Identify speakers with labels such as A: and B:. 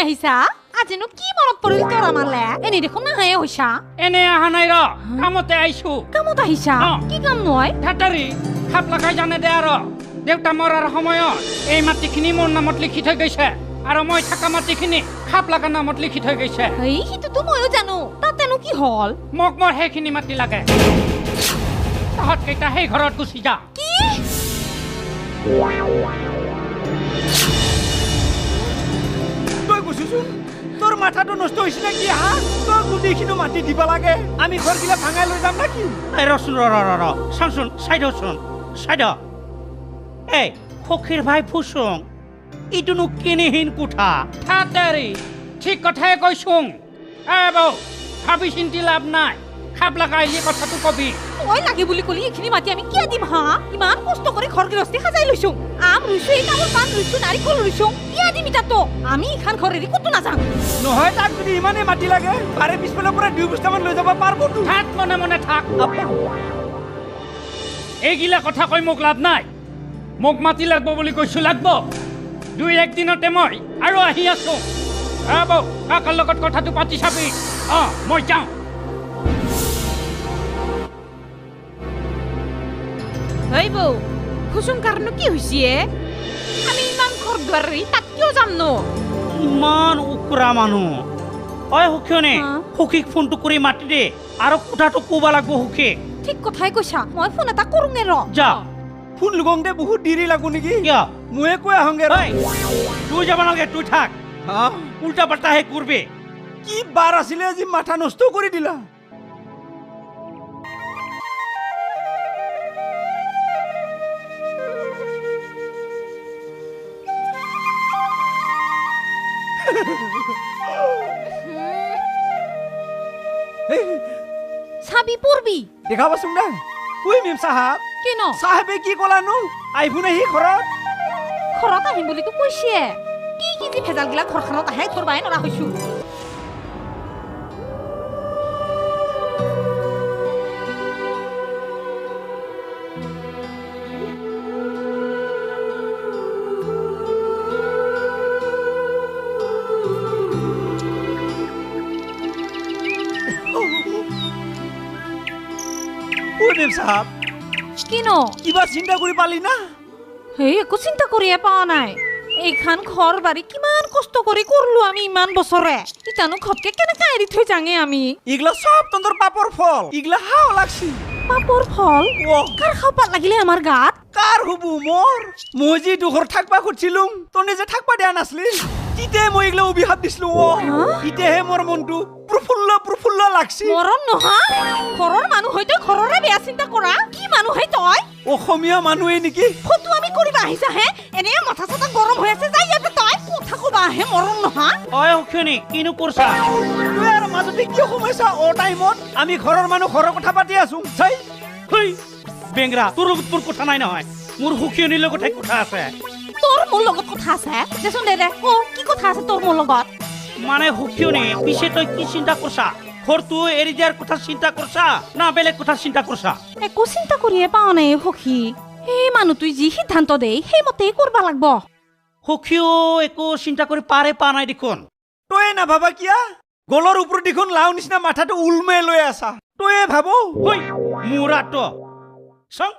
A: আহিছা আজিনো কি মনত পৰিল তোৰ আমালে এনে দেখোন নাহে হৈছা
B: এনে আহা নাই ৰ কামতে আইছো
A: কামত আহিছা কি কাম নয়
B: ঠাটাৰি খাপ লাগাই জানে দে আৰু দেউতা মৰাৰ সময়ত এই মাটিখিনি মোৰ নামত লিখি থৈ গৈছে আৰু মই থকা মাটিখিনি খাপ লাগা নামত লিখি থৈ গৈছে
A: এই সিটোতো ময়ো জানো তাতেনো কি হল
B: মোক মোৰ সেইখিনি মাটি লাগে তহঁত কেইটা সেই ঘৰত গুচি যা
A: কি
C: তই গুচিছোন তোৰ মাথাটো নষ্ট হৈছে নে কি হা তোৰ গোটেইখিনি মাটি দিব লাগে আমি ঘৰগিলা ভাঙাই লৈ যাম নেকি
B: ৰচোন ৰ চাওঁচোন চাইডচোন চাইড এই সখীৰ ভাই ফুচুং ইটোনো কেনেহীন কোঠা ঠাটাৰি ঠিক কথাই কৈছোং বৌ ভাবি চিন্তি লাভ নাই খাপ লাগাইলি কথাটো কবি
A: তই লাগে বুলি কলি এইখিনি মাটি আমি কিয় দিম হা ইমান কষ্ট কৰি ঘৰ গৃহস্থী সাজাই লৈছো আম ৰুইছো এই তামোল পাণ ৰুইছো নাৰিকল ৰুইছো কিয় দিম তাতো আমি এইখান ঘৰ এৰি ক'তো নাযাম
C: নহয় তাক যদি ইমানেই মাটি লাগে পাৰে পিছফালৰ পৰা 2 বস্তামান লৈ যাব পাৰিব
B: থাক মনে মনে থাক এইগিলা কথা কৈ মোক লাভ নাই মোক মাটি লাগব বুলি কৈছো লাগব 2-1 দিনতে মই আৰু আহি আছো বৌ কাকাৰ লগত কথাটো পাতি চাবি মই যাওঁ
A: এই বৌ কুসুম কাৰণো কি হৈছে আমি ইমান ঘৰ দুৱাৰ তাত কিয় যাম ন
B: ইমান উকৰা মানুহ ঐ সুখীয়নে সুখীক ফোনটো কৰি মাতি দে আৰু কোঠাটো ক'ব লাগব সুখীক
A: ঠিক কথাই কৈছা মই ফোন এটা কৰোঁগে ৰ
B: যা
C: ফোন লগাওঁতে বহুত দেৰি লাগব নেকি
B: কিয়
C: ময়ে কৈ আহোঁগে
B: তুই যাব নালাগে তুই থাক উল্টা পাল্টাহে কৰবি
C: কি বাৰ আছিলে আজি মাথা নষ্ট কৰি দিলা
A: চাবি পৰবি
C: দেখাবাচোন না ঐ মেম সাহাব
A: কেন
C: সাহেবে কি ক'লানো আহিবো নে সি
A: ঘৰত আহিম বুলিতো কৈছে কি কি যে ভেজালগিলা ঘৰখনত আহে ধৰবাই নৰা হৈছো
C: মেম সাহাব
A: কেন
C: কিবা চিন্তা কৰি পালি না
A: এই একো চিন্তা কৰিয়ে পোৱা নাই এইখান ঘৰ বাৰী কিমান কষ্ট কৰি কৰলো আমি ইমান বছৰে ইতানো ঘপকে কেনেকে এৰি থৈ যাঙে আমি
C: ইগলা সব তন্দৰ পাপৰ ফল ইগলা হাও লাগছি
A: পাপৰ ফল কাৰ খাপাত লাগিলে আমাৰ গাত
C: কাৰ হবু মোৰ মই যি দুঘৰ থাকবা খুজিছিলুম তনে যে থাকবা দিয়া নাছলি তিতে মই ইগলা অভিশাপ দিছিলো ইতেহে মোৰ মনটো প্ৰফুল্ল লাগছি
A: মৰণ নহা ঘৰৰ মানুহ হয়তো ঘৰৰে বেয়া চিন্তা কৰা কি মানুহ হে তই
C: অসমীয়া মানুহে নেকি
A: ফটো আমি কৰিবা আহিছা হে এনে মাথা চাথা গৰম হৈ আছে যাই ইয়াতে তই কথা কবা হে মৰণ নহা
B: ঐ সুখীয়নি কিনো কৰছা
C: তুই আৰু মাজতে কিয় সোমাইছা টাইমত আমি ঘৰৰ মানুহ ঘৰৰ কথা পাতি আছো চাই
B: বেংৰা তোৰ লগত মোৰ কথা নাই নহয় মোৰ সুখীয়নিৰ লগতহে কথা আছে
A: তোৰ মোৰ লগত কথা আছে দেচোন দে কি কথা আছে তোৰ মোৰ লগত
B: মানে সুখীয়নি পিছে তই কি চিন্তা কৰছা ঘৰটো এৰি দিয়াৰ কথা চিন্তা কৰছা না বেলেগ কথা চিন্তা কৰছা
A: একো চিন্তা কৰিয়ে পাওঁ নাই সখী সেই মানুহটোই যি সিদ্ধান্ত দেই সেইমতেই কৰবা লাগব
B: সখীও একো চিন্তা কৰি পাৰে পা নাই দেখোন
C: তই নাভাবা কিয়া গলৰ ওপৰত দেখোন লাও নিচিনা মাথাটো উলমে লৈ আছা তয়ে ভাবো
B: মুৰাটো চং